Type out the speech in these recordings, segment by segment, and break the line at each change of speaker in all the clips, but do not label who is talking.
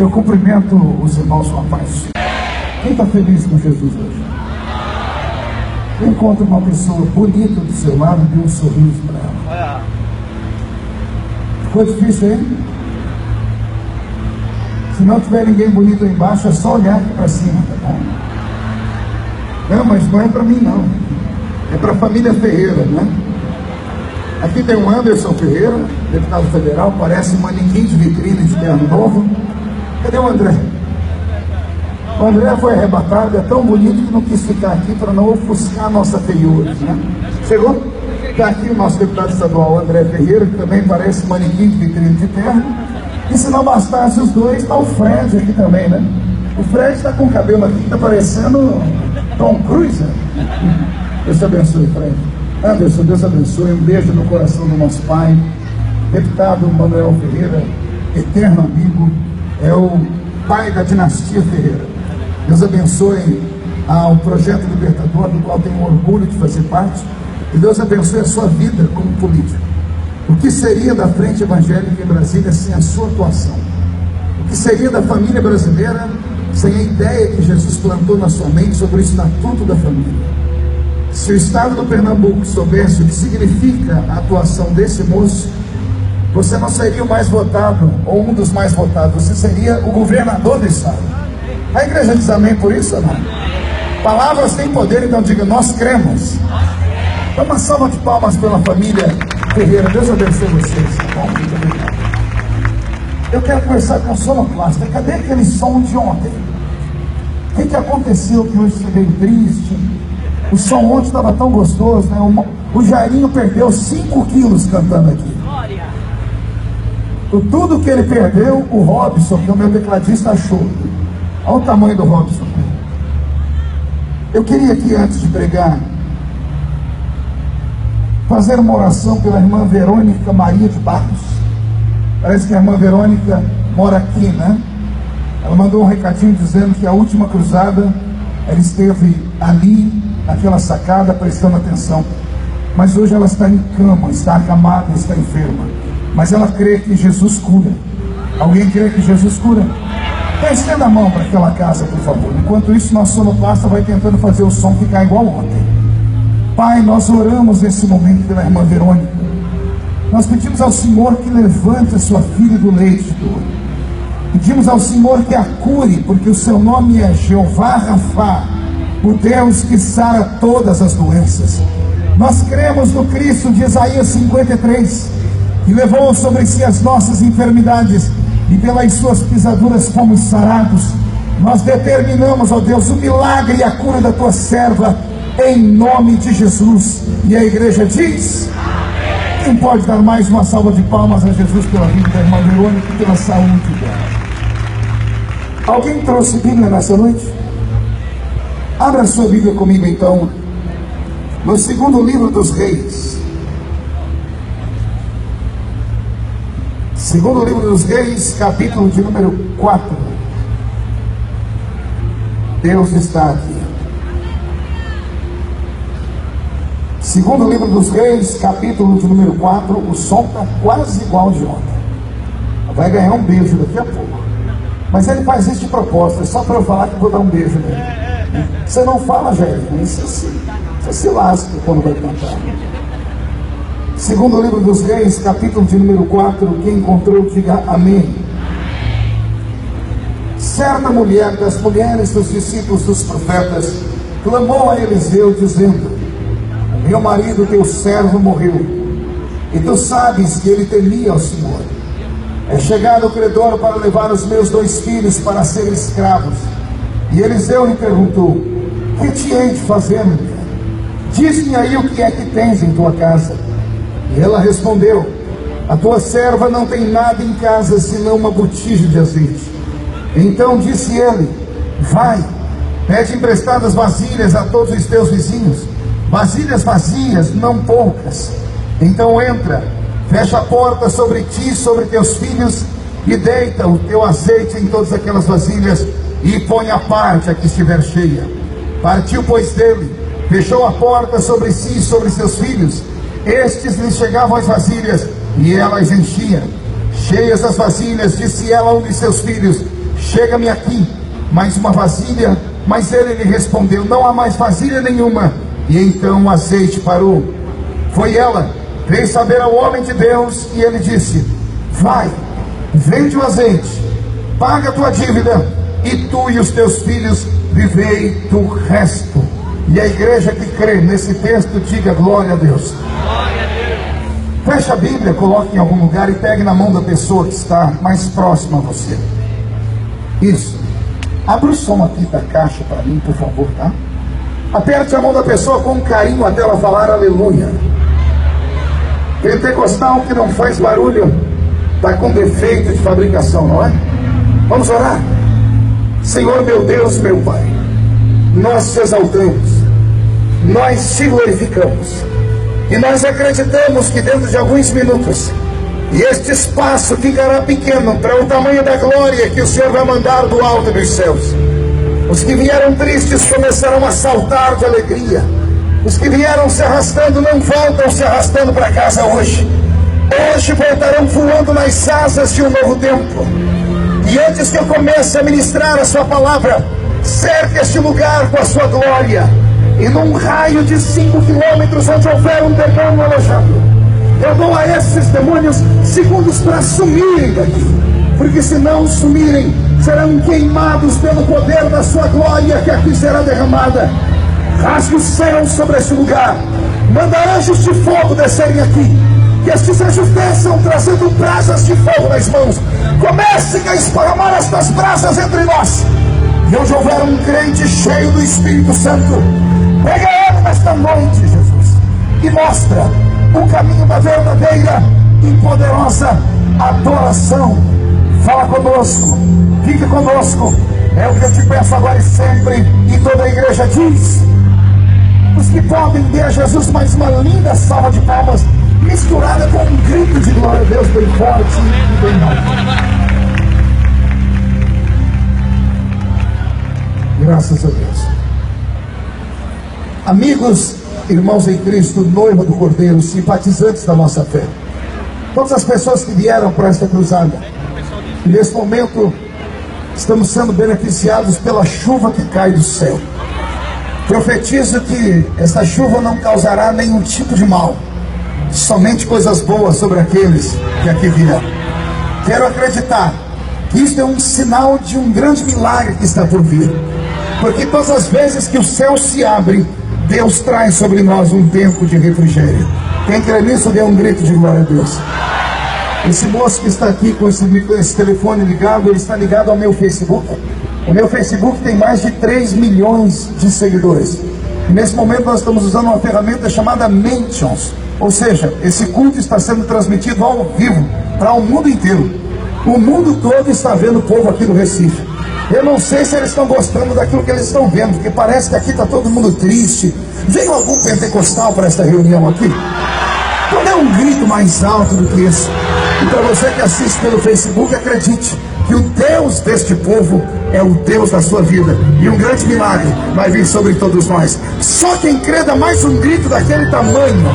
Eu cumprimento os irmãos com a paz. Quem está feliz com Jesus hoje? Encontra uma pessoa bonita do seu lado e dê um sorriso para ela. Ficou difícil, hein? Se não tiver ninguém bonito aí embaixo, é só olhar aqui para cima, tá bom? Não, mas não é para mim não. É para a família Ferreira, né? Aqui tem o Anderson Ferreira, deputado federal, parece um manequim de vitrine de terno novo. Cadê o André? O André foi arrebatado, é tão bonito que não quis ficar aqui para não ofuscar a nossa feiura, né? Chegou? Está aqui o nosso deputado estadual André Ferreira, que também parece um manequim de vitrine de terno. E se não bastasse os dois, está o Fred aqui também, né? O Fred está com o cabelo aqui, está parecendo Tom Cruise. Deus te abençoe, Fred. Anderson, Deus abençoe. Um beijo no coração do nosso pai. Deputado Manuel Ferreira, eterno amigo, é o pai da dinastia Ferreira. Deus abençoe ao projeto libertador, do qual tenho orgulho de fazer parte. E Deus abençoe a sua vida como político. O que seria da Frente Evangélica em Brasília sem a sua atuação? O que seria da família brasileira sem a ideia que Jesus plantou na sua mente sobre o estatuto da família? Se o estado do Pernambuco soubesse o que significa a atuação desse moço, você não seria o mais votado ou um dos mais votados, você seria o governador do estado. A igreja diz amém por isso ou não? Palavras têm poder, então diga, nós cremos. Dá uma salva de palmas pela família Ferreira. Deus abençoe vocês. Bom, muito obrigado. Eu quero conversar com o sonoplasta. Cadê aquele som de ontem? O que aconteceu que hoje você veio triste? O som ontem estava tão gostoso, né? O Jairinho perdeu 5 quilos cantando aqui. Tudo que ele perdeu, o Robson, que é o meu tecladista, achou. Olha o tamanho do Robson. Eu queria aqui, antes de pregar, fazer uma oração pela irmã Verônica Maria de Barros. Parece que a irmã Verônica mora aqui, né? Ela mandou um recadinho dizendo que a última cruzada ela esteve ali, naquela sacada, prestando atenção. Mas hoje ela está em cama, está acamada, está enferma. Mas ela crê que Jesus cura. Alguém crê que Jesus cura? Então estenda a mão para aquela casa, por favor. Enquanto isso, nosso sonoplasta vai tentando fazer o som ficar igual ontem. Pai, nós oramos nesse momento pela irmã Verônica. Nós pedimos ao Senhor que levante a sua filha do leito de dor. Pedimos ao Senhor que a cure, porque o seu nome é Jeová Rafá, o Deus que sara todas as doenças. Nós cremos no Cristo de Isaías 53, que levou sobre si as nossas enfermidades, e pelas suas pisaduras fomos sarados. Nós determinamos, ó Deus, o milagre e a cura da tua serva, em nome de Jesus. E a igreja diz: amém. Quem pode dar mais uma salva de palmas a Jesus pela vida da irmã Verônica e pela saúde dela? Alguém trouxe Bíblia nessa noite? Abra a sua Bíblia comigo então, no segundo livro dos Reis. Segundo livro dos Reis, capítulo de número 4. Deus está aqui. Segundo livro dos Reis, capítulo de número 4. O som está quase igual de ontem. Vai ganhar um beijo daqui a pouco. Mas ele faz isso de propósito, é só para eu falar que eu vou dar um beijo nele. Você não fala, Jair, você se lasca quando vai cantar. Segundo livro dos Reis, capítulo de número 4. Quem encontrou, diga amém. Certa mulher das mulheres dos discípulos dos profetas clamou a Eliseu, dizendo: meu marido, teu servo, morreu, e tu sabes que ele temia ao Senhor. É chegado o credor para levar os meus 2 filhos para serem escravos. E Eliseu lhe perguntou: que te hei de fazer, mulher? Diz-me aí o que é que tens em tua casa. E ela respondeu: a tua serva não tem nada em casa senão uma botija de azeite. Então disse ele: vai, pede emprestadas vasilhas a todos os teus vizinhos, vasilhas vazias, não poucas. Então entra, fecha a porta sobre ti e sobre teus filhos, e deita o teu azeite em todas aquelas vasilhas, e põe à parte a que estiver cheia. Partiu, pois, dele, fechou a porta sobre si e sobre seus filhos. Estes lhe chegavam as vasilhas, e ela as enchia. Cheias as vasilhas, disse ela a um de seus filhos: chega-me aqui mais uma vasilha. Mas ele lhe respondeu: não há mais vasilha nenhuma. E então o azeite parou. Foi ela, veio saber ao homem de Deus, e ele disse: vai, vende o azeite, paga a tua dívida, e tu e os teus filhos vivei do resto. E a igreja que crê nesse texto, diga glória a Deus. Feche a Bíblia, coloque em algum lugar e pegue na mão da pessoa que está mais próxima a você. Isso. Abra o som aqui da caixa para mim, por favor, tá? Aperte a mão da pessoa com carinho até ela falar aleluia. Pentecostal que não faz barulho está com defeito de fabricação, não é? Vamos orar. Senhor meu Deus, meu Pai, nós te exaltamos, nós te glorificamos, e nós acreditamos que dentro de alguns minutos, e este espaço ficará pequeno para o tamanho da glória que o Senhor vai mandar do alto dos céus. Os que vieram tristes começarão a saltar de alegria. Os que vieram se arrastando não voltam se arrastando para casa hoje. Hoje voltarão voando nas asas de um novo tempo. E antes que eu comece a ministrar a sua palavra, cerque este lugar com a sua glória. E num raio de 5 quilômetros, onde houver um demônio alojado, eu dou a esses demônios segundos para sumirem daqui, porque se não sumirem, serão queimados pelo poder da sua glória que aqui será derramada. Rasgue o céu sobre este lugar, manda anjos de fogo descerem aqui, que estes anjos desçam trazendo brasas de fogo nas mãos. Comecem a esparramar estas brasas entre nós, e onde houver um crente cheio do Espírito Santo, pega ele nesta noite, Jesus, e mostra o caminho da verdadeira e poderosa adoração. Fala conosco, fique conosco, é o que eu te peço agora e sempre. E toda a igreja diz: os que podem, dê a Jesus mais uma linda salva de palmas, misturada com um grito de glória a Deus bem forte e bem alto. Graças a Deus. Amigos, irmãos em Cristo, noiva do Cordeiro, simpatizantes da nossa fé, todas as pessoas que vieram para esta cruzada, e nesse momento estamos sendo beneficiados pela chuva que cai do céu. Profetizo que esta chuva não causará nenhum tipo de mal, somente coisas boas sobre aqueles que aqui vieram. Quero acreditar que isto é um sinal de um grande milagre que está por vir, porque todas as vezes que o céu se abre, Deus traz sobre nós um tempo de refrigério. Quem crê nisso, dê um grito de glória a Deus. Esse moço que está aqui com esse telefone ligado, ele está ligado ao meu Facebook. O meu Facebook tem mais de 3 milhões de seguidores. E nesse momento nós estamos usando uma ferramenta chamada Mentions. Ou seja, esse culto está sendo transmitido ao vivo para o mundo inteiro. O mundo todo está vendo o povo aqui do Recife. Eu não sei se eles estão gostando daquilo que eles estão vendo, porque parece que aqui está todo mundo triste. Veio algum pentecostal para esta reunião aqui? Então dê um grito mais alto do que esse. E para você que assiste pelo Facebook, acredite que o Deus deste povo é o Deus da sua vida. E um grande milagre vai vir sobre todos nós. Só quem crê dá mais um grito daquele tamanho.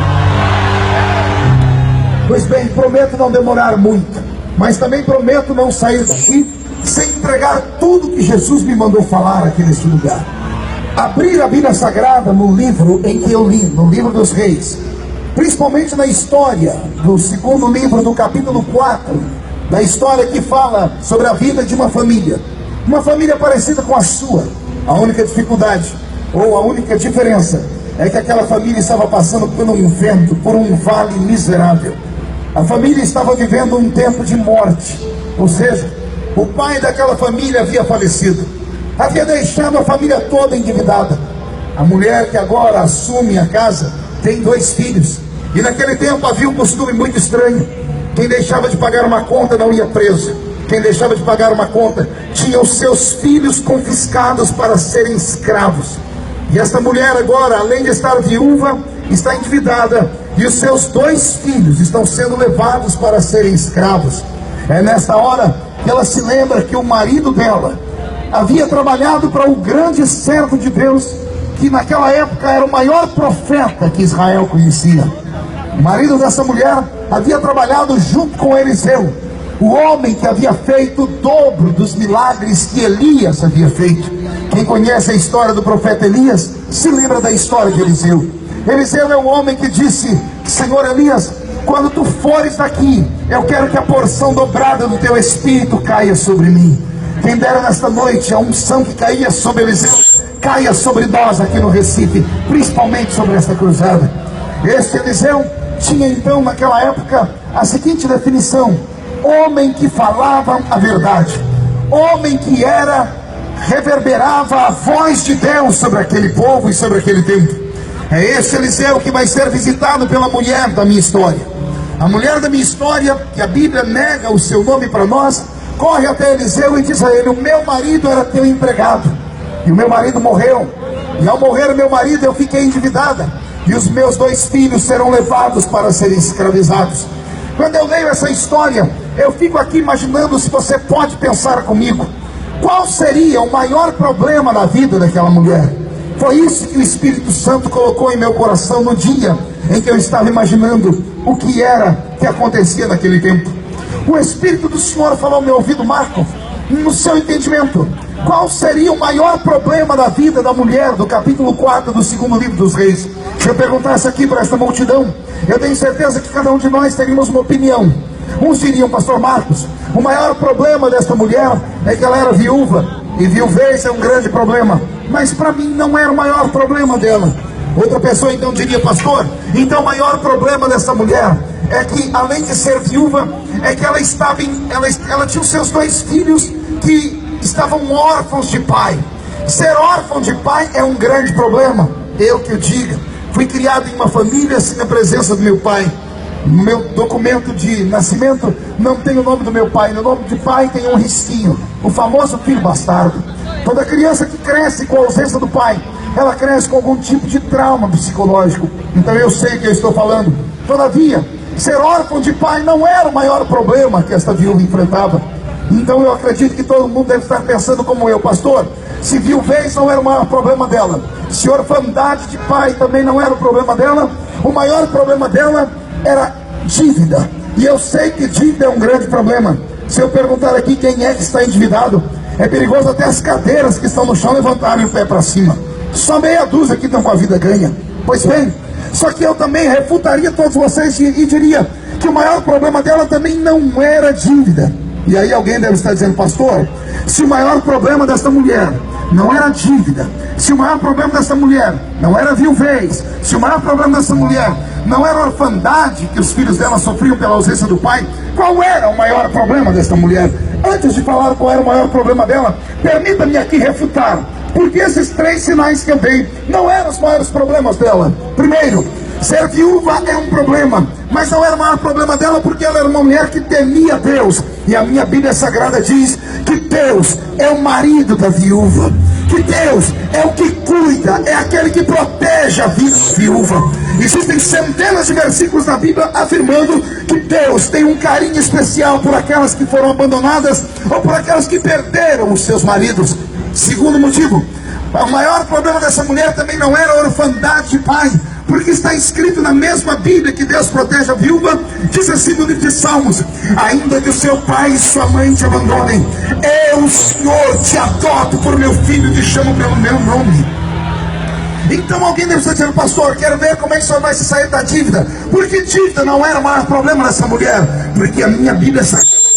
Pois bem, prometo não demorar muito, mas também prometo não sair daqui sem entregar tudo que Jesus me mandou falar aqui neste lugar. Abrir a Bíblia Sagrada no livro em que eu li, no livro dos Reis, principalmente na história do segundo livro, do capítulo 4, da história que fala sobre a vida de uma família parecida com a sua. A única dificuldade, ou a única diferença, é que aquela família estava passando por um vento, por um vale miserável. A família estava vivendo um tempo de morte, ou seja, o pai daquela família havia falecido, havia deixado a família toda endividada. A mulher que agora assume a casa tem 2 filhos, e naquele tempo havia um costume muito estranho: quem deixava de pagar uma conta não ia preso, quem deixava de pagar uma conta tinha os seus filhos confiscados para serem escravos. E esta mulher agora, além de estar viúva, está endividada, e os seus 2 filhos estão sendo levados para serem escravos. É nesta hora que ela se lembra que o marido dela havia trabalhado para o grande servo de Deus, que naquela época era o maior profeta que Israel conhecia. O marido dessa mulher havia trabalhado junto com Eliseu, o homem que havia feito o dobro dos milagres que Elias havia feito. Quem conhece a história do profeta Elias, se lembra da história de Eliseu. Eliseu é o homem que disse: Senhor Elias, quando tu fores daqui, eu quero que a porção dobrada do teu espírito caia sobre mim. Quem dera nesta noite a unção que caía sobre Eliseu caia sobre nós aqui no Recife, principalmente sobre esta cruzada. Este Eliseu tinha então naquela época a seguinte definição: homem que falava a verdade, homem que reverberava a voz de Deus sobre aquele povo e sobre aquele tempo. É esse Eliseu que vai ser visitado pela mulher da minha história. A mulher da minha história, que a Bíblia nega o seu nome para nós, corre até Eliseu e diz a ele: o meu marido era teu empregado, e o meu marido morreu, e ao morrer o meu marido eu fiquei endividada, e os meus 2 filhos serão levados para serem escravizados. Quando eu leio essa história, eu fico aqui imaginando, se você pode pensar comigo, qual seria o maior problema na vida daquela mulher. Foi isso que o Espírito Santo colocou em meu coração no dia em que eu estava imaginando o que acontecia naquele tempo. O Espírito do Senhor falou ao meu ouvido: Marco, no seu entendimento, qual seria o maior problema da vida da mulher do capítulo 4 do 2º livro dos Reis? Se eu perguntasse aqui para esta multidão, eu tenho certeza que cada um de nós teríamos uma opinião. Uns diriam: pastor Marcos, o maior problema desta mulher é que ela era viúva, e viuvez é um grande problema, mas para mim não era o maior problema dela. Outra pessoa então diria: pastor, então o maior problema dessa mulher é que, além de ser viúva, é que ela tinha os seus 2 filhos que estavam órfãos de pai. Ser órfão de pai é um grande problema. Eu que o diga, fui criado em uma família sem a presença do meu pai. No meu documento de nascimento não tem o nome do meu pai, no nome de pai tem um risquinho, o famoso filho bastardo. Toda criança que cresce com a ausência do pai, ela cresce com algum tipo de trauma psicológico. Então eu sei o que eu estou falando. Todavia, ser órfão de pai não era o maior problema que esta viúva enfrentava. Então eu acredito que todo mundo deve estar pensando como eu: pastor, se viuvez não era o maior problema dela, se orfandade de pai também não era o problema dela, o maior problema dela era dívida. E eu sei que dívida é um grande problema. Se eu perguntar aqui quem é que está endividado, é perigoso até as cadeiras que estão no chão levantarem o pé para cima. Só meia dúzia que estão com a vida ganha. Pois bem, só que eu também refutaria todos vocês e diria que o maior problema dela também não era dívida. E aí alguém deve estar dizendo: pastor, se o maior problema desta mulher não era dívida, se o maior problema dessa mulher não era viuvez, se o maior problema dessa mulher não era orfandade que os filhos dela sofriam pela ausência do pai, qual era o maior problema desta mulher? Antes de falar qual era o maior problema dela, permita-me aqui refutar, porque esses 3 sinais que eu dei não eram os maiores problemas dela. Primeiro, ser viúva é um problema, mas não era o maior problema dela, porque ela era uma mulher que temia Deus. E a minha Bíblia Sagrada diz que Deus é o marido da viúva, que Deus é o que cuida, é aquele que protege a vida da viúva. Existem centenas de versículos na Bíblia afirmando que Deus tem um carinho especial por aquelas que foram abandonadas ou por aquelas que perderam os seus maridos. Segundo motivo, o maior problema dessa mulher também não era a orfandade de pai, porque está escrito na mesma Bíblia que Deus protege a viúva. Diz assim no livro de Salmos: ainda que o seu pai e sua mãe te abandonem, eu, Senhor, te adoto por meu filho, te chamo pelo meu nome. Então alguém deve estar dizendo: pastor, quero ver como é que o senhor vai se sair da dívida. Porque dívida não era o maior problema dessa mulher, porque a minha Bíblia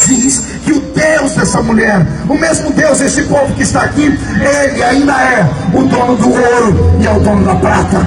diz que o Deus dessa mulher, o mesmo Deus desse povo que está aqui, Ele ainda é o dono do ouro e é o dono da prata.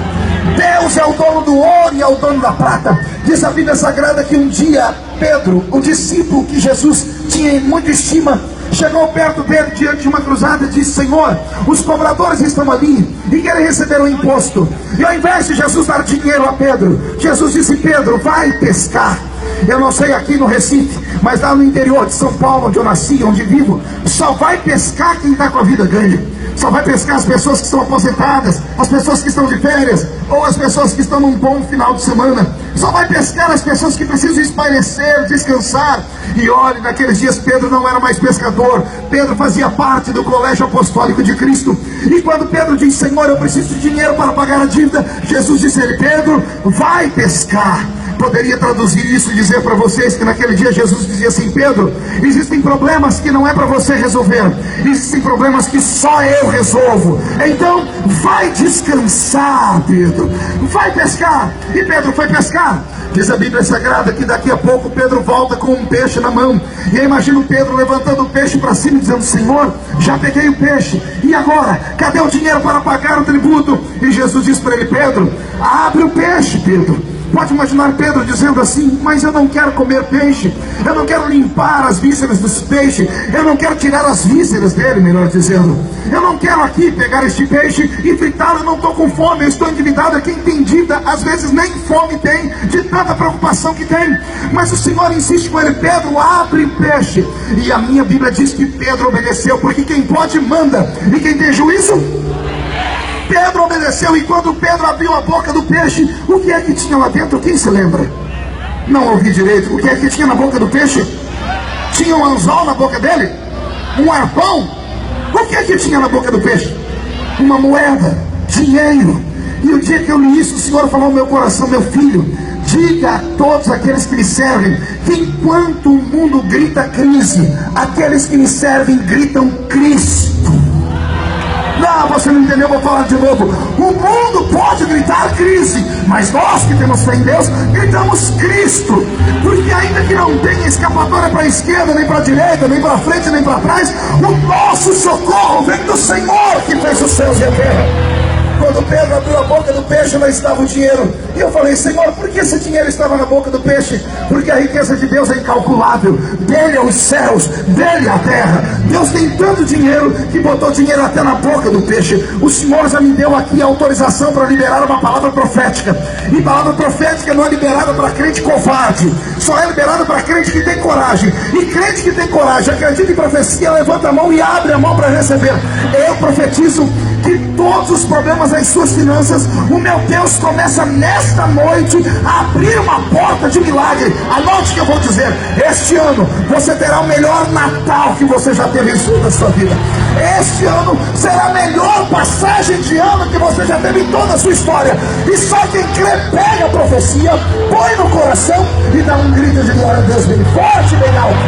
Deus é o dono do ouro e é o dono da prata. Diz a Bíblia Sagrada que um dia Pedro, o discípulo que Jesus tinha em muita estima, chegou perto dele diante de uma cruzada e disse: Senhor, os cobradores estão ali e querem receber o imposto. E ao invés de Jesus dar dinheiro a Pedro, Jesus disse: Pedro, vai pescar. Eu não sei aqui no Recife, mas lá no interior de São Paulo, onde eu nasci, onde vivo, só vai pescar quem está com a vida ganha. Só vai pescar as pessoas que estão aposentadas, as pessoas que estão de férias, ou as pessoas que estão num bom final de semana. Só vai pescar as pessoas que precisam espairecer, descansar. E olhe, naqueles dias Pedro não era mais pescador. Pedro fazia parte do colégio apostólico de Cristo. E quando Pedro disse: Senhor, eu preciso de dinheiro para pagar a dívida, Jesus disse a ele: Pedro, vai pescar. poderia traduzir isso e dizer para vocês que naquele dia Jesus dizia assim: Pedro, existem problemas que não é para você resolver, existem problemas que só eu resolvo, então vai descansar, Pedro, vai pescar. E Pedro foi pescar. Diz a Bíblia Sagrada que daqui a pouco Pedro volta com um peixe na mão, e eu imagino Pedro levantando o peixe para cima e dizendo: Senhor, já peguei o peixe, e agora? Cadê o dinheiro para pagar o tributo? E Jesus diz para ele: Pedro, abre o peixe, Pedro. Pode imaginar Pedro dizendo assim: mas eu não quero comer peixe, eu não quero limpar as vísceras dos peixes, eu não quero tirar as vísceras dele, melhor dizendo, eu não quero aqui pegar este peixe e fritá-lo, eu não estou com fome, eu estou endividado. Quem tem dívida, às vezes nem fome tem, de tanta preocupação que tem. Mas o Senhor insiste com ele: Pedro, abre o peixe. E a minha Bíblia diz que Pedro obedeceu, porque quem pode manda, e quem tem juízo. Pedro obedeceu, e quando Pedro abriu a boca do peixe, o que é que tinha lá dentro? Quem se lembra? Não ouvi direito. O que é que tinha na boca do peixe? Tinha um anzol na boca dele? Um arpão? O que é que tinha na boca do peixe? Uma moeda, dinheiro. E o dia que eu li isso, o Senhor falou no meu coração: meu filho, diga a todos aqueles que lhe servem que enquanto o mundo grita crise, aqueles que lhe servem gritam Cristo. Não, você não entendeu, vou falar de novo. O mundo pode gritar crise, mas nós que temos fé em Deus, gritamos Cristo. Porque ainda que não tenha escapatória para a esquerda, nem para a direita, nem para frente, nem para trás, o nosso socorro vem do Senhor que fez os céus e a terra. Quando Pedro abriu a boca do peixe, lá estava o dinheiro. E eu falei: Senhor, por que esse dinheiro estava na boca do peixe? Porque a riqueza de Deus é incalculável. Dele é os céus, dele é a terra. Deus tem tanto dinheiro que botou dinheiro até na boca do peixe. O Senhor já me deu aqui a autorização para liberar uma palavra profética. E palavra profética não é liberada para crente covarde, só é liberada para crente que tem coragem. E crente que tem coragem, acredita em profecia, levanta a mão e abre a mão para receber. Eu profetizo que todos os problemas das suas finanças, o meu Deus começa nesta noite a abrir uma porta de milagre. Anote o que eu vou dizer: este ano você terá o melhor Natal que você já teve em toda a sua vida. Este ano será a melhor passagem de ano que você já teve em toda a sua história. E só quem crê pega a profecia, põe no coração e dá um grito de glória a Deus bem forte, bem alto.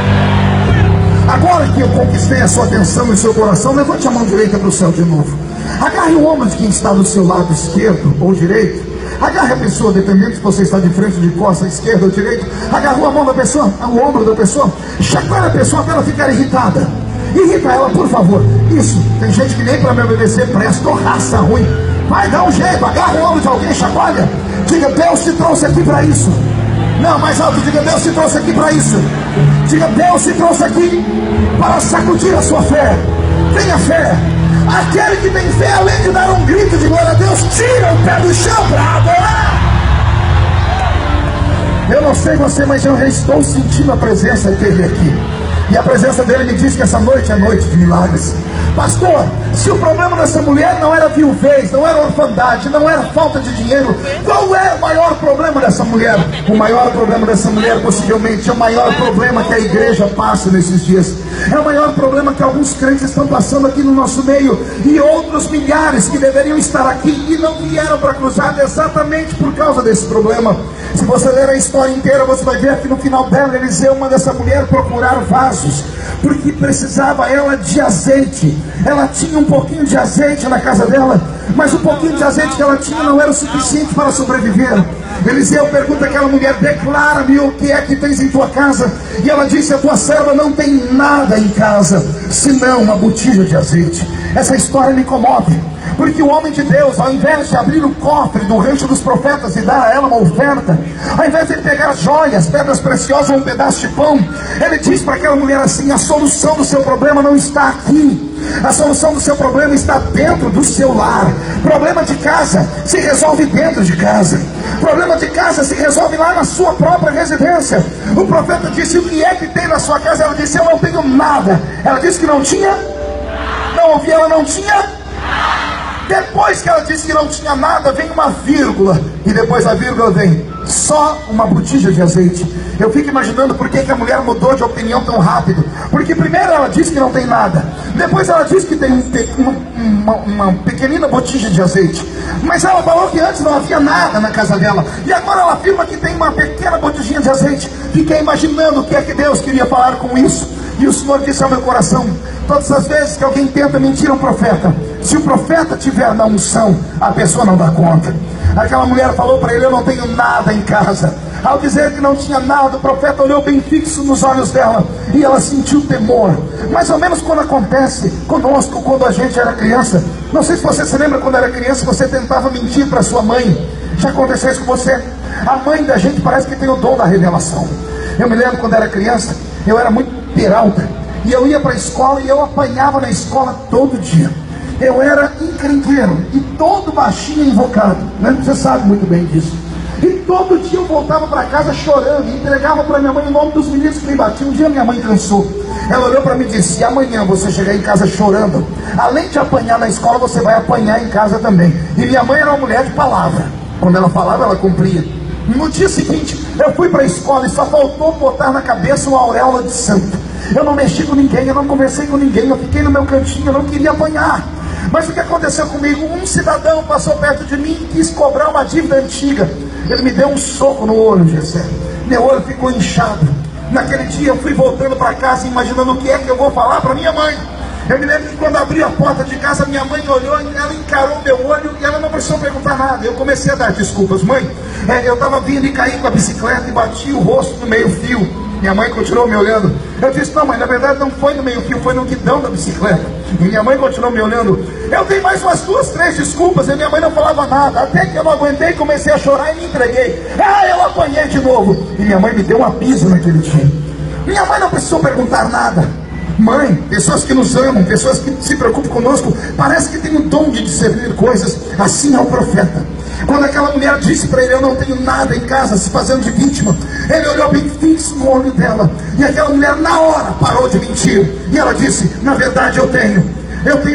Agora que eu conquistei a sua atenção e o seu coração, levante a mão direita para o céu de novo. Agarre o ombro de quem está do seu lado esquerdo ou direito. Agarre a pessoa, dependendo se você está de frente, de costa, esquerda ou direita. Agarrou a mão da pessoa, o ombro da pessoa. Chacoalha a pessoa até ela ficar irritada. Irrita ela, por favor. Isso, tem gente que nem para me obedecer presta, raça ruim. Vai, dá um jeito, agarra o ombro de alguém, chacoalha. Diga: Deus te trouxe aqui para isso. Não, mais alto, diga: Deus te trouxe aqui para isso. Diga: Deus te trouxe aqui para sacudir a sua fé. Tenha fé. Aquele que tem fé, além de dar um grito de glória a Deus, tira o pé do chão para adorar. Eu não sei você, mas eu já estou sentindo a presença dele aqui. E a presença dele me diz que essa noite é noite de milagres. Pastor, se o problema dessa mulher não era viuvez, não era orfandade, não era falta de dinheiro, qual é o maior problema dessa mulher? O maior problema dessa mulher, possivelmente, é o maior problema que a igreja passa nesses dias. É o maior problema que alguns crentes estão passando aqui no nosso meio, e outros milhares que deveriam estar aqui e não vieram para cruzar exatamente por causa desse problema. Se você ler a história inteira, você vai ver que no final dela, Eliseu manda essa mulher procurar vasos, porque precisava ela de azeite. Ela tinha um pouquinho de azeite na casa dela, mas o pouquinho de azeite que ela tinha não era o suficiente para sobreviver. Eliseu pergunta àquela mulher: declara-me o que é que tens em tua casa. E ela disse: a tua serva não tem nada em casa, senão uma botija de azeite. Essa história me comove, porque o homem de Deus, ao invés de abrir o cofre do rancho dos profetas e dar a ela uma oferta, ao invés de ele pegar joias, pedras preciosas ou um pedaço de pão, ele diz para aquela mulher assim: a solução do seu problema não está aqui. A solução do seu problema está dentro do seu lar. Problema de casa se resolve dentro de casa. Problema de casa se resolve lá na sua própria residência. O profeta disse: o que é que tem na sua casa? Ela disse: eu não tenho nada. Ela disse que não tinha. Não ouvi, ela não tinha. Depois que ela disse que não tinha nada, vem uma vírgula, e depois da vírgula vem só uma botija de azeite. Eu fico imaginando por que a mulher mudou de opinião tão rápido. Porque primeiro ela disse que não tem nada, depois ela disse que tem uma pequenina botija de azeite, mas ela falou que antes não havia nada na casa dela, e agora ela afirma que tem uma pequena botijinha de azeite. Fiquei imaginando o que é que Deus queria falar com isso. E o Senhor disse ao meu coração: todas as vezes que alguém tenta mentir a um profeta, se o profeta tiver na unção, a pessoa não dá conta. Aquela mulher falou para ele: eu não tenho nada em casa. Ao dizer que não tinha nada, o profeta olhou bem fixo nos olhos dela, e ela sentiu temor. Mais ou menos quando acontece conosco quando a gente era criança. Não sei se você se lembra, quando era criança você tentava mentir para sua mãe. Já aconteceu isso com você? A mãe da gente parece que tem o dom da revelação. Eu me lembro quando era criança, eu era muito peralta, e eu ia para a escola e eu apanhava na escola todo dia. Eu era encrenqueiro e todo baixinho invocado, né? Você sabe muito bem disso. E todo dia eu voltava para casa chorando e entregava para minha mãe o nome dos meninos que me batiam. Um dia minha mãe cansou, ela olhou para mim e disse: se amanhã você chegar em casa chorando, além de apanhar na escola, você vai apanhar em casa também. E minha mãe era uma mulher de palavra, quando ela falava ela cumpria. No dia seguinte eu fui para a escola e só faltou botar na cabeça uma auréola de santo. Eu não mexi com ninguém, eu não conversei com ninguém, eu fiquei no meu cantinho, eu não queria apanhar. Mas o que aconteceu comigo? Um cidadão passou perto de mim e quis cobrar uma dívida antiga. Ele me deu um soco no olho, Gessé. Meu olho ficou inchado. Naquele dia eu fui voltando para casa imaginando o que é que eu vou falar para minha mãe. Eu me lembro que quando abri a porta de casa, minha mãe olhou, ela encarou meu olho e ela não precisou perguntar nada. Eu comecei a dar desculpas: mãe, eu estava vindo e caí com a bicicleta e bati o rosto no meio-fio. Minha mãe continuou me olhando. Eu disse: não, mãe, na verdade não foi no meio-fio, foi no guidão da bicicleta. E minha mãe continuou me olhando. Eu dei mais umas 2, 3 desculpas e minha mãe não falava nada. Até que eu não aguentei, comecei a chorar e me entreguei. Eu apanhei de novo. E minha mãe me deu um aviso naquele dia. Minha mãe não precisou perguntar nada. Mãe, pessoas que nos amam, pessoas que se preocupam conosco, parece que tem o dom de discernir coisas. Assim é o profeta. Quando aquela mulher disse para ele: eu não tenho nada em casa, se fazendo de vítima, ele olhou bem fixo no olho dela, e aquela mulher na hora parou de mentir, e ela disse: na verdade eu tenho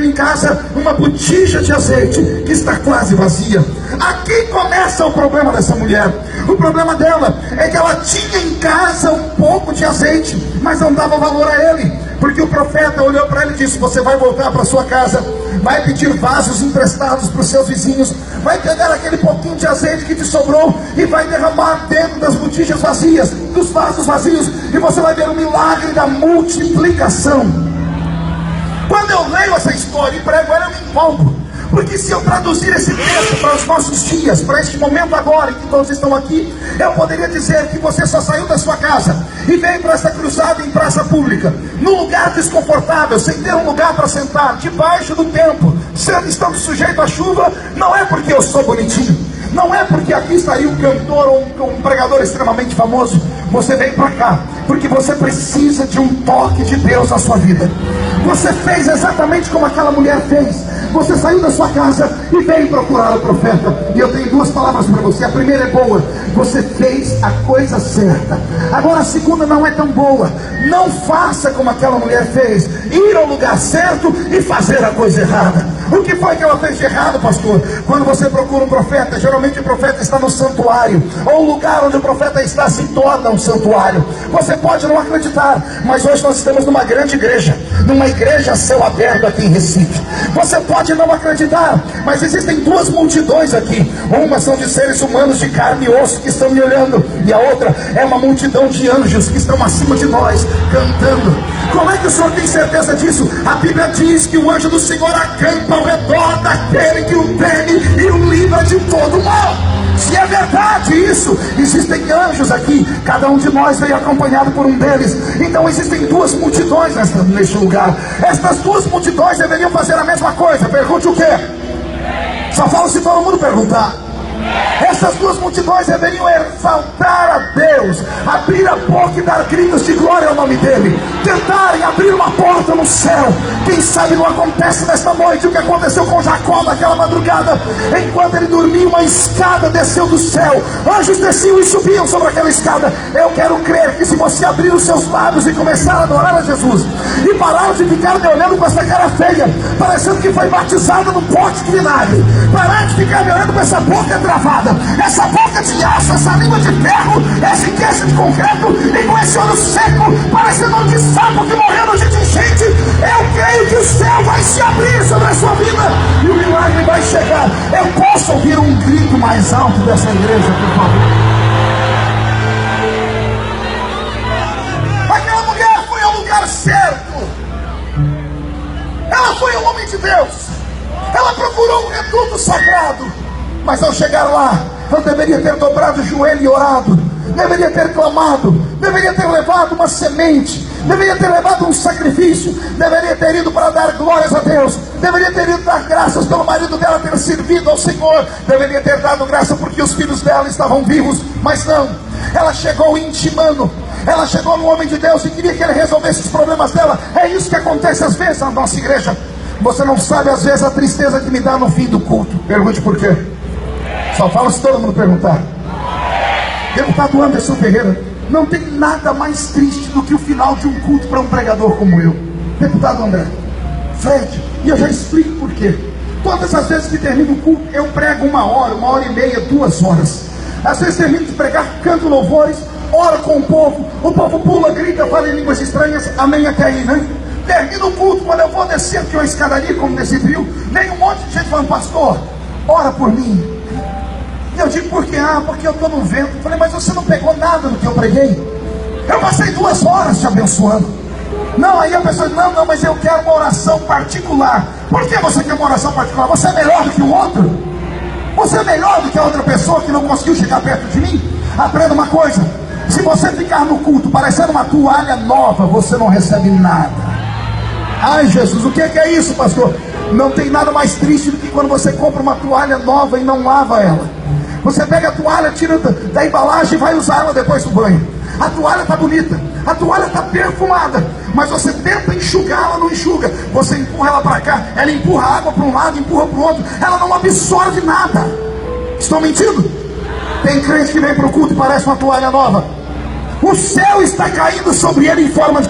em casa uma botija de azeite que está quase vazia. Aqui começa o problema dessa mulher. O problema dela é que ela tinha em casa um pouco de azeite, mas não dava valor a ele, porque o profeta olhou para ele e disse: você vai voltar para sua casa, vai pedir vasos emprestados para os seus vizinhos, vai pegar aquele pouquinho de azeite que te sobrou e vai derramar dentro das botijas vazias, dos vasos vazios, e você vai ver o milagre da multiplicação. Quando eu leio essa história e prego ela, eu me empolgo, porque se eu traduzir esse texto para os nossos dias, para este momento agora em que todos estão aqui, eu poderia dizer que você só saiu da sua casa e veio para essa cruzada em praça pública, num lugar desconfortável, sem ter um lugar para sentar, debaixo do templo, estando sujeito à chuva. Não é porque eu sou bonitinho, não é porque aqui estaria um cantor ou um pregador extremamente famoso. Você veio para cá porque você precisa de um toque de Deus na sua vida. Você fez exatamente como aquela mulher fez. Você saiu da sua casa e veio procurar o profeta. E eu tenho 2 palavras para você. A primeira é boa: você fez a coisa certa. Agora a segunda não é tão boa. Não faça como aquela mulher fez, ir ao lugar certo e fazer a coisa errada. O que foi que ela fez de errado, pastor? Quando você procura um profeta, geralmente o profeta está no santuário, ou o lugar onde o profeta está se torna um santuário. Você pode não acreditar, mas hoje nós estamos numa grande igreja, numa igreja a céu aberto aqui em Recife. Você pode não acreditar, mas existem 2 multidões aqui. Uma são de seres humanos de carne e osso que estão me olhando, e a outra é uma multidão de anjos que estão acima de nós, cantando. Como é que o senhor tem certeza disso? A Bíblia diz que o anjo do Senhor acampa ao redor daquele que o teme e o livra de todo mal. Se é verdade isso, existem anjos aqui, cada um de nós veio acompanhado por um deles. Então existem 2 multidões neste lugar. Estas 2 multidões deveriam fazer a mesma coisa. Pergunte o quê? Só falo se todo mundo perguntar. Essas 2 multidões deveriam exaltar a Deus, abrir a boca e dar gritos de glória ao nome dele. tentarem abrir uma porta no céu. Quem sabe não acontece nesta noite o que aconteceu com Jacó naquela madrugada. Enquanto ele dormia, uma escada desceu do céu, anjos desciam e subiam sobre aquela escada. Eu quero crer que se você abrir os seus lábios e começar a adorar a Jesus, e parar de ficar me olhando com essa cara feia, parecendo que foi batizado num pote de vinagre, parar de ficar me olhando com essa boca travada, essa boca de aço, essa língua de ferro, esse queixo de concreto, e com esse olho seco, parecendo um de sapo que morreu no dia de enchente, eu creio que o céu vai se abrir sobre a sua vida e o milagre vai chegar. Eu posso ouvir um grito mais alto dessa igreja, por favor? Aquela mulher foi ao lugar certo. Ela foi ao homem de Deus. Ela procurou um reduto sagrado. Mas ao chegar lá, ela deveria ter dobrado o joelho e orado, deveria ter clamado, deveria ter levado uma semente, deveria ter levado um sacrifício, deveria ter ido para dar glórias a Deus, deveria ter ido dar graças pelo marido dela ter servido ao Senhor, deveria ter dado graça porque os filhos dela estavam vivos. Mas não, ela chegou intimando, ela chegou no homem de Deus e queria que ele resolvesse os problemas dela. É isso que acontece às vezes na nossa igreja. Você não sabe às vezes a tristeza que me dá no fim do culto. Pergunte por quê. Só fala se todo mundo perguntar. Deputado Anderson Ferreira, não tem nada mais triste do que o final de um culto para um pregador como eu. Deputado André, Fred, e eu já explico por quê. Todas as vezes que termino o culto, eu prego 1 hora, 1h30, 2 horas. Às vezes termino de pregar, canto louvores, oro com o povo pula, grita, fala em línguas estranhas, amém até aí, né? Termino o culto, quando eu vou descer aqui uma escadaria, como nesse viu, vem um monte de gente falando, pastor, ora por mim. E eu digo, por quê? Porque eu estou no vento. Falei, mas você não pegou nada do que eu preguei? Eu passei 2 horas te abençoando. Não, aí a pessoa diz, não, mas eu quero uma oração particular. Por que você quer uma oração particular? Você é melhor do que o outro? Você é melhor do que a outra pessoa que não conseguiu chegar perto de mim? Aprenda uma coisa, se você ficar no culto parecendo uma toalha nova, você não recebe nada. Ai Jesus, o que é isso, pastor? Não tem nada mais triste do que quando você compra uma toalha nova e não lava ela. Você pega a toalha, tira da embalagem e vai usar ela depois do banho. A toalha está bonita, a toalha está perfumada, mas você tenta enxugá-la, não enxuga. Você empurra ela para cá, ela empurra a água para um lado, empurra para o outro, ela não absorve nada. Estou mentindo? Tem crente que vem para o culto e parece uma toalha nova. O céu está caindo sobre ele em forma de...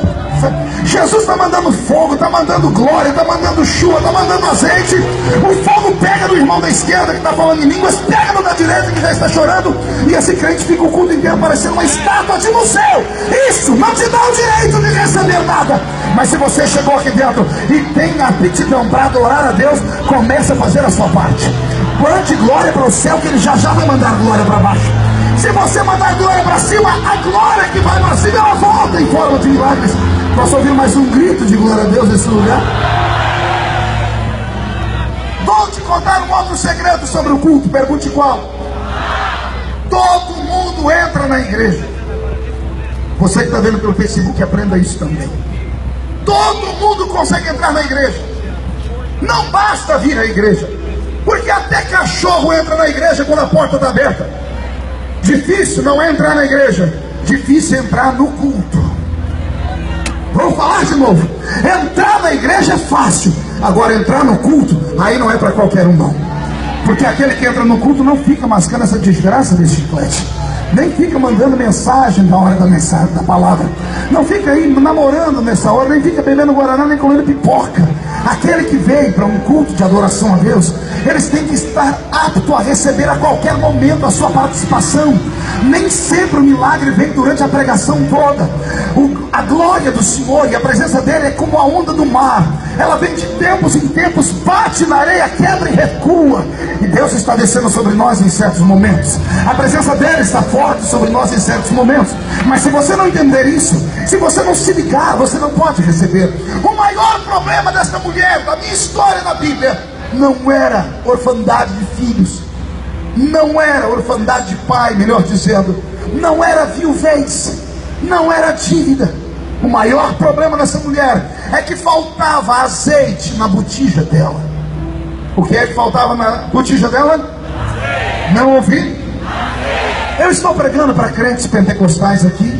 Jesus está mandando fogo, está mandando glória, está mandando chuva, está mandando azeite. O fogo pega no irmão da esquerda que está falando em línguas, pega no da direita que já está chorando, e esse crente fica o culto inteiro parecendo uma estátua de no céu. Isso não te dá o direito de receber nada. Mas se você chegou aqui dentro e tem aptidão para adorar a Deus, comece a fazer a sua parte. Plante glória para o céu, que ele já vai mandar glória para baixo. Se você mandar glória para cima, a glória que vai para cima, ela volta em forma de milagres. Posso ouvir mais um grito de glória a Deus nesse lugar? Vou te contar um outro segredo sobre o culto. Pergunte qual? Todo mundo entra na igreja. Você que está vendo pelo Facebook, aprenda isso também. Todo mundo consegue entrar na igreja. Não basta vir à igreja, porque até cachorro entra na igreja quando a porta está aberta. Difícil não é entrar na igreja, difícil é entrar no culto. Vou falar de novo. Entrar na igreja é fácil, agora entrar no culto, aí não é para qualquer um não. Porque aquele que entra no culto não fica mascando essa desgraça desse chiclete, nem fica mandando mensagem na hora da mensagem, da palavra, não fica aí namorando nessa hora, nem fica bebendo guaraná, nem comendo pipoca. Aquele que veio para um culto de adoração a Deus, eles têm que estar apto a receber a qualquer momento a sua participação. Nem sempre o milagre vem durante a pregação toda. A glória do Senhor e a presença dele é como a onda do mar. Ela vem de tempos em tempos, bate na areia, quebra e recua. E Deus está descendo sobre nós em certos momentos. A presença dele está forte sobre nós em certos momentos. Mas se você não entender isso, se você não se ligar, você não pode receber. O maior problema desta mulher, da minha história na Bíblia, não era orfandade de filhos, não era orfandade de pai, melhor dizendo, não era viuvez, não era dívida. O maior problema dessa mulher é que faltava azeite na botija dela. O que é que faltava na botija dela? Não ouvi? Eu estou pregando para crentes pentecostais aqui.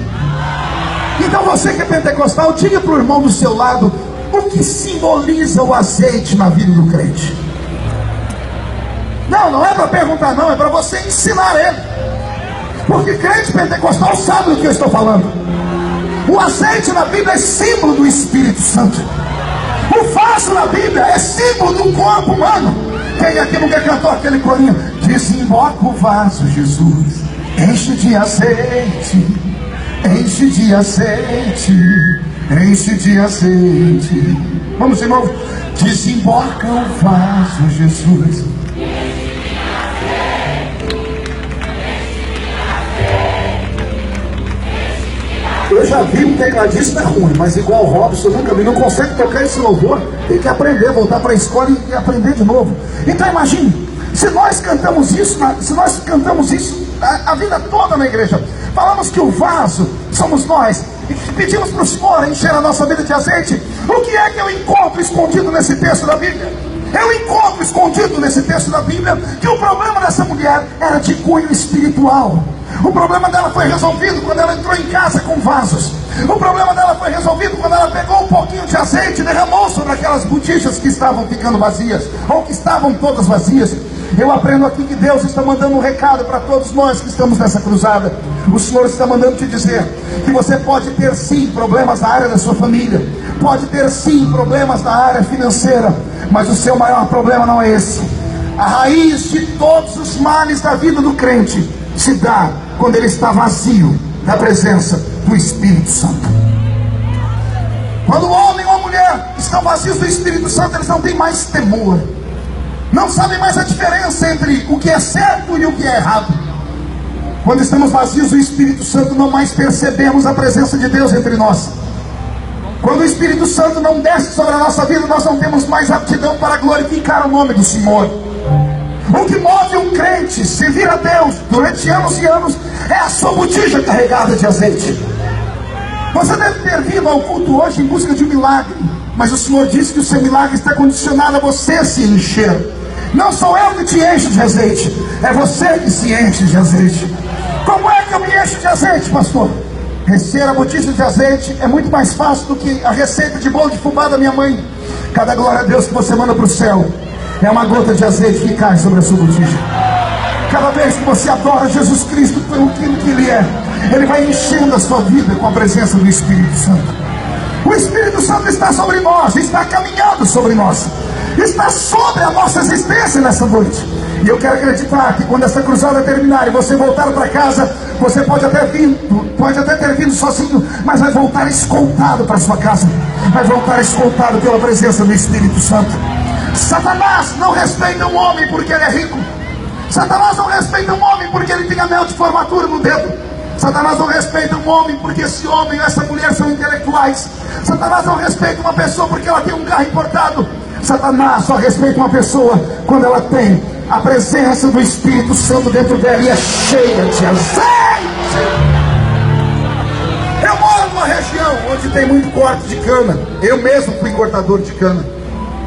Então você que é pentecostal, diga para o irmão do seu lado o que simboliza o azeite na vida do crente. Não é para perguntar não, é para você ensinar ele. Porque crente pentecostal sabe do que eu estou falando. O azeite na Bíblia é símbolo do Espírito Santo. O vaso na Bíblia é símbolo do corpo humano. Quem aqui nunca cantou aquele corinho? Desemboca o vaso, Jesus, enche de azeite, enche de azeite, enche de azeite. Vamos de novo. Desemboca o vaso, Jesus. Eu já vi um tecladista ruim, mas igual o Robson, eu nunca vi, não consegue tocar esse louvor, tem que aprender, voltar para a escola e aprender de novo. Então imagine, se nós cantamos isso, a vida toda na igreja, falamos que o vaso somos nós, e pedimos para o Senhor encher a nossa vida de azeite, o que é que eu encontro escondido nesse texto da Bíblia? Eu encontro escondido nesse texto da Bíblia que o problema dessa mulher era de cunho espiritual. O problema dela foi resolvido quando ela entrou em casa com vasos. O problema dela foi resolvido quando ela pegou um pouquinho de azeite e derramou sobre aquelas botijas que estavam ficando vazias, ou que estavam todas vazias. Eu aprendo aqui que Deus está mandando um recado para todos nós que estamos nessa cruzada. O Senhor está mandando te dizer que você pode ter sim problemas na área da sua família, pode ter sim problemas na área financeira, mas o seu maior problema não é esse. A raiz de todos os males da vida do crente se dá quando ele está vazio da presença do Espírito Santo. Quando o homem ou a mulher estão vazios do Espírito Santo, eles não têm mais temor, não sabem mais a diferença entre o que é certo e o que é errado. Quando estamos vazios do Espírito Santo, não mais percebemos a presença de Deus entre nós. Quando o Espírito Santo não desce sobre a nossa vida, nós não temos mais aptidão para glorificar o nome do Senhor. O que move um crente servir a Deus durante anos e anos é a sua botija carregada de azeite. Você deve ter vindo ao culto hoje em busca de um milagre, mas o Senhor disse que o seu milagre está condicionado a você se encher. Não sou eu que te encho de azeite, é você que se enche de azeite. Como é que eu me encho de azeite, pastor? Receber a botija de azeite é muito mais fácil do que a receita de bolo de fubá da minha mãe. Cada glória a Deus que você manda para o céu é uma gota de azeite que cai sobre a sua botija. Cada vez que você adora Jesus Cristo pelo que Ele é, Ele vai enchendo a sua vida com a presença do Espírito Santo. O Espírito Santo está sobre nós, está caminhando sobre nós, está sobre a nossa existência nessa noite. E eu quero acreditar que quando essa cruzada terminar e você voltar para casa, você pode até ter vindo sozinho, mas vai voltar escoltado para sua casa, vai voltar escoltado pela presença do Espírito Santo. Satanás não respeita um homem porque ele é rico. Satanás não respeita um homem porque ele tem anel de formatura no dedo. Satanás não respeita um homem porque esse homem ou essa mulher são intelectuais. Satanás não respeita uma pessoa porque ela tem um carro importado. Satanás só respeita uma pessoa quando ela tem a presença do Espírito Santo dentro dela e é cheia de azeite. Eu moro numa região onde tem muito corte de cana. Eu mesmo fui cortador de cana.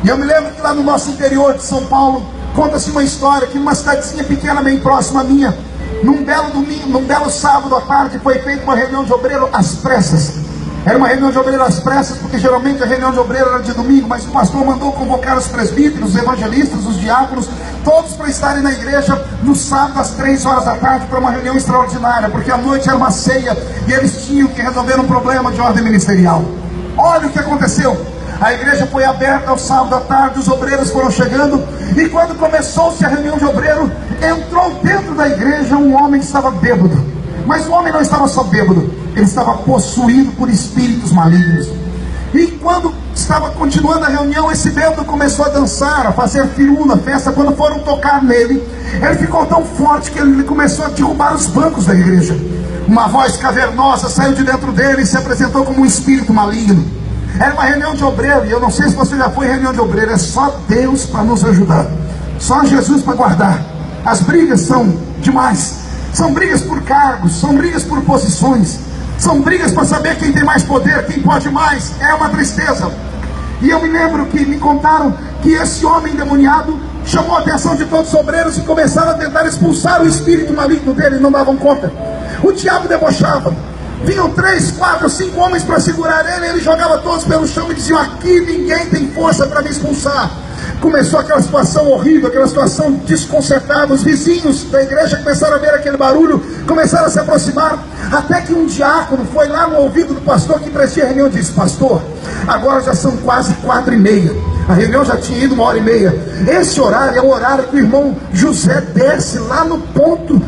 E eu me lembro que lá no nosso interior de São Paulo, conta-se uma história que numa cidadezinha pequena bem próxima à minha, num belo domingo, num belo sábado à tarde, foi feita uma reunião de obreiro às pressas. Era uma reunião de obreiro às pressas, porque geralmente a reunião de obreiro era de domingo, mas o pastor mandou convocar os presbíteros, os evangelistas, os diáconos, todos para estarem na igreja no sábado às 3 horas da tarde para uma reunião extraordinária, porque à noite era uma ceia e eles tinham que resolver um problema de ordem ministerial. Olha o que aconteceu. A igreja foi aberta ao sábado à tarde, os obreiros foram chegando, e quando começou-se a reunião de obreiro, entrou dentro da igreja um homem que estava bêbado. Mas o homem não estava só bêbado, ele estava possuído por espíritos malignos. E quando estava continuando a reunião, esse bêbado começou a dançar, a fazer firula, festa. Quando foram tocar nele, ele ficou tão forte que ele começou a derrubar os bancos da igreja. Uma voz cavernosa saiu de dentro dele e se apresentou como um espírito maligno. Era uma reunião de obreiro, e eu não sei se você já foi em reunião de obreiro, é só Deus para nos ajudar, só Jesus para guardar. As brigas são demais, são brigas por cargos, são brigas por posições, são brigas para saber quem tem mais poder, quem pode mais, é uma tristeza. E eu me lembro que me contaram que esse homem endemoniado chamou a atenção de todos os obreiros e começaram a tentar expulsar o espírito maligno dele, e não davam conta. O diabo debochava, Vinham 3, 4, 5 homens para segurar ele. Ele jogava todos pelo chão e diziam: aqui ninguém tem força para me expulsar. Começou aquela situação horrível, aquela situação desconcertada. Os vizinhos da igreja começaram a ver aquele barulho, começaram a se aproximar, até que um diácono foi lá no ouvido do pastor que presidia a reunião e disse: pastor, agora já são quase 4h30, a reunião já tinha ido 1h30, esse horário é o horário que o irmão José desce lá no ponto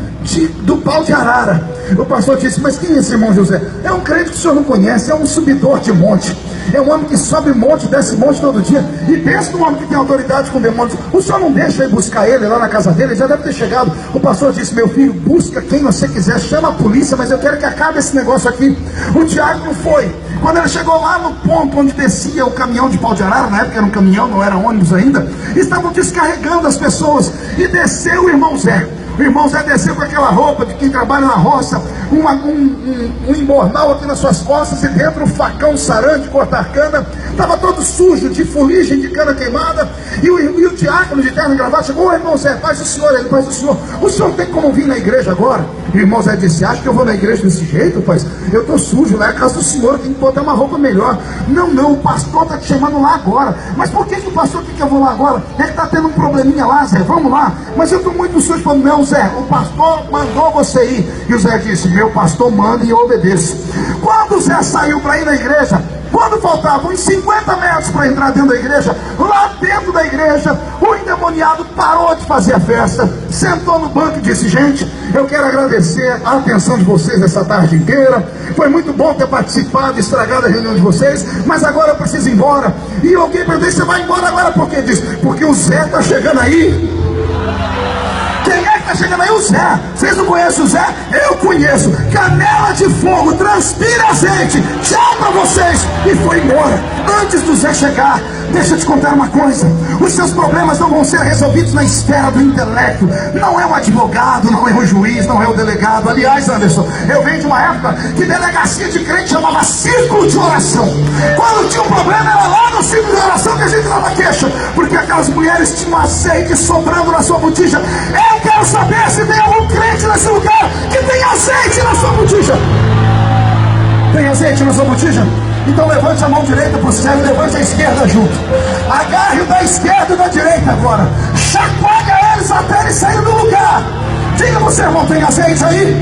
do pau de arara. O pastor disse: mas quem é esse irmão José? É um crente que o senhor não conhece, é um subidor de monte, é um homem que sobe monte, desce monte todo dia. E pensa num homem que tem autoridade com demônios. O senhor não deixa ir buscar ele lá na casa dele? Ele já deve ter chegado. O pastor disse: meu filho, busca quem você quiser, chama a polícia, mas eu quero que acabe esse negócio aqui. O diácono foi. Quando ele chegou lá no ponto onde descia o caminhão de pau de arara, na época era um caminhão, não era ônibus ainda, estavam descarregando as pessoas, e desceu o irmão Zé. O irmão Zé desceu com aquela roupa de quem trabalha na roça, um embornal aqui nas suas costas, e dentro um facão sarante de cortar cana. Estava todo sujo de fuligem de cana queimada. E o diácono de terno e gravata chegou: ô irmão Zé, faz o senhor. Ele: faz o senhor tem como vir na igreja agora? E o irmão Zé disse: acha que eu vou na igreja desse jeito, pai? Eu estou sujo, lá é a casa do senhor, tem que botar uma roupa melhor. Não, o pastor está te chamando lá agora. Mas por que o pastor quer que eu vou lá agora? É que está tendo um probleminha lá, Zé, vamos lá. Mas eu estou muito sujo. Falando: não, Zé, o pastor mandou você ir. E o Zé disse: meu pastor manda e eu obedeço. Quando o Zé saiu para ir na igreja, quando faltavam uns 50 metros para entrar dentro da igreja, lá dentro da igreja, o endemoniado parou de fazer a festa, sentou no banco e disse: gente, eu quero agradecer a atenção de vocês essa tarde inteira. Foi muito bom ter participado, estragado a reunião de vocês, mas agora eu preciso ir embora. E alguém perguntou: você vai embora agora por quê? Diz: porque o Zé está chegando aí. Quem é que está chegando aí? O Zé. Vocês não conhecem o Zé? Eu conheço. Canela de fogo, transpira azeite. Tchau para vocês. E foi embora. Antes do Zé chegar, deixa eu te contar uma coisa: os seus problemas não vão ser resolvidos na esfera do intelecto. Não é o advogado, não é o juiz, não é o delegado. Aliás, Anderson, eu venho de uma época que delegacia de crente chamava círculo de oração. Quando tinha um problema, era lá no círculo de oração que a gente dava queixa, porque aquelas mulheres tinham azeite sobrando na sua botija. Eu quero saber se tem algum crente nesse lugar que tem azeite na sua botija. Tem azeite na sua botija? Então levante a mão direita para o céu e levante a esquerda junto. Agarre o da esquerda e da direita agora. Chacoalha eles até eles saírem do lugar. Diga você, irmão: tem azeite aí?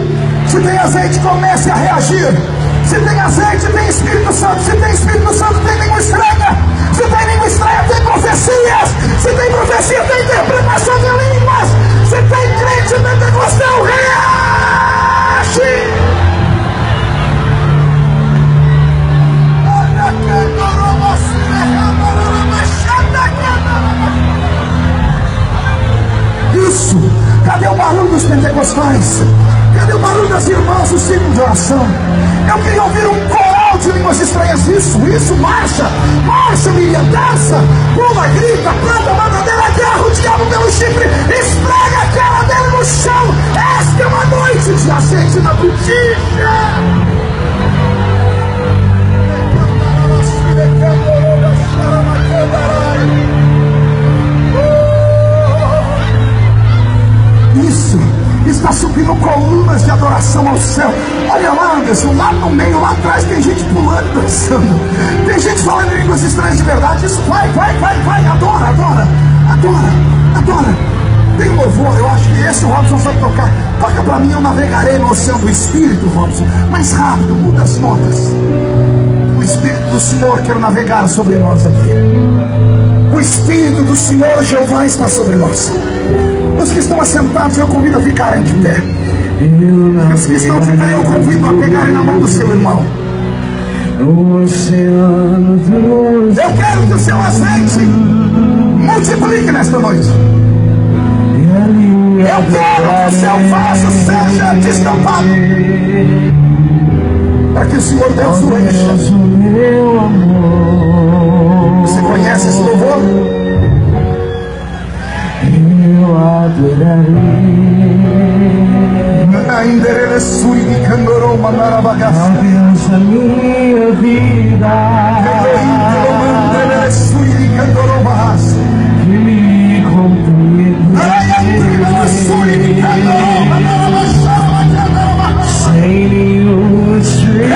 Se tem azeite, comece a reagir. Se tem azeite, tem Espírito Santo. Se tem Espírito Santo, tem língua estranha. Se tem língua estranha, tem profecias. Se tem profecia, tem interpretação de línguas. Se tem crente pentecostal, reage. Isso. Cadê o barulho dos pentecostais? Cadê o barulho das irmãs do círculo de oração? Eu queria ouvir um coral de línguas estranhas. Isso, marcha, Miriam, dança, pula, grita, planta, matadeira, agarra o diabo pelo chifre, esfrega a cara dele no chão. Esta é uma noite de azeite na botija. Isso, está subindo colunas de adoração ao céu. Olha lá, Anderson, lá no meio, lá atrás tem gente pulando e dançando. Tem gente falando em línguas estranhas de verdade. Isso, vai, adora. Tem louvor, eu acho que esse o Robson sabe tocar. Toca pra mim: eu navegarei no oceano do Espírito, Robson. Mais rápido, muda as notas. O Espírito do Senhor quer navegar sobre nós aqui. O Espírito do Senhor Jeová está sobre nós. Os que estão assentados, eu convido a ficarem de pé. Os que estão de pé, eu convido a pegarem na mão do seu irmão. Eu quero que o seu azeite multiplique nesta noite. Eu quero que o seu vaso seja destampado, para que o Senhor Deus o encha. Você conhece esse louvor? Eu adorarei. Ainda ele sui de candorou mandar bagaça. Abençoa minha vida. Ainda ele sui de candorou bagaça. Que me compreenda. Ainda ele sui de candorou mandar bagaça. Sem nenhum estrela.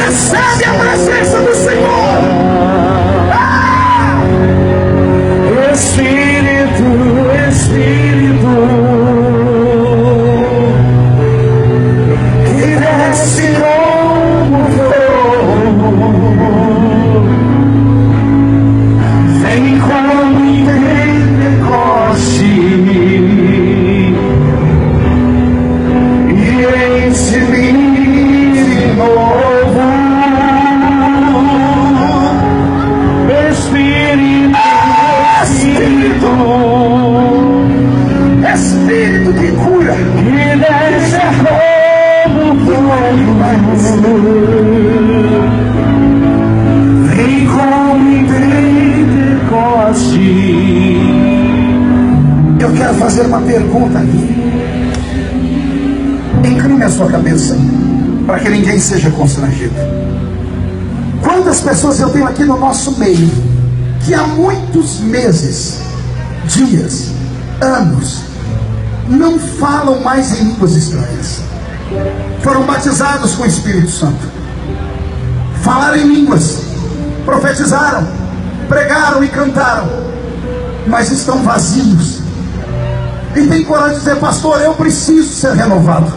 Espírito que cura,
que desce como fogo, vem como Pentecoste.
eu quero fazer uma pergunta aqui. Incline a sua cabeça, para que ninguém seja constrangido. Quantas pessoas eu tenho aqui no nosso meio, que há muitos meses, dias, anos, não falam mais em línguas estranhas, foram batizados com o Espírito Santo, falaram em línguas, profetizaram, pregaram e cantaram, mas estão vazios, e tem coragem de dizer: pastor, eu preciso ser renovado,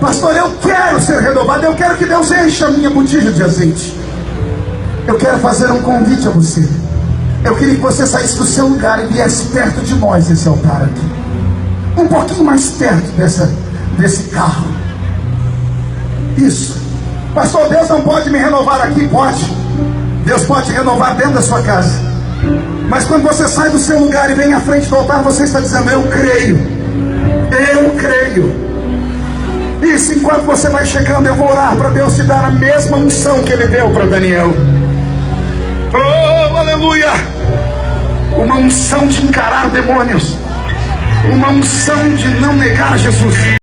pastor, eu quero ser renovado, eu quero que Deus encha a minha botija de azeite. Eu quero fazer um convite a você. Eu queria que você saísse do seu lugar e viesse perto de nós, esse altar aqui, um pouquinho mais perto desse carro. Isso. Pastor, Deus não pode me renovar aqui? Pode. Deus pode renovar dentro da sua casa. Mas quando você sai do seu lugar e vem à frente do altar, você está dizendo: eu creio. Eu creio. Isso, enquanto você vai chegando, eu vou orar para Deus te dar a mesma unção que Ele deu para Daniel. Oh, aleluia! Uma unção de encarar demônios, uma unção de não negar Jesus.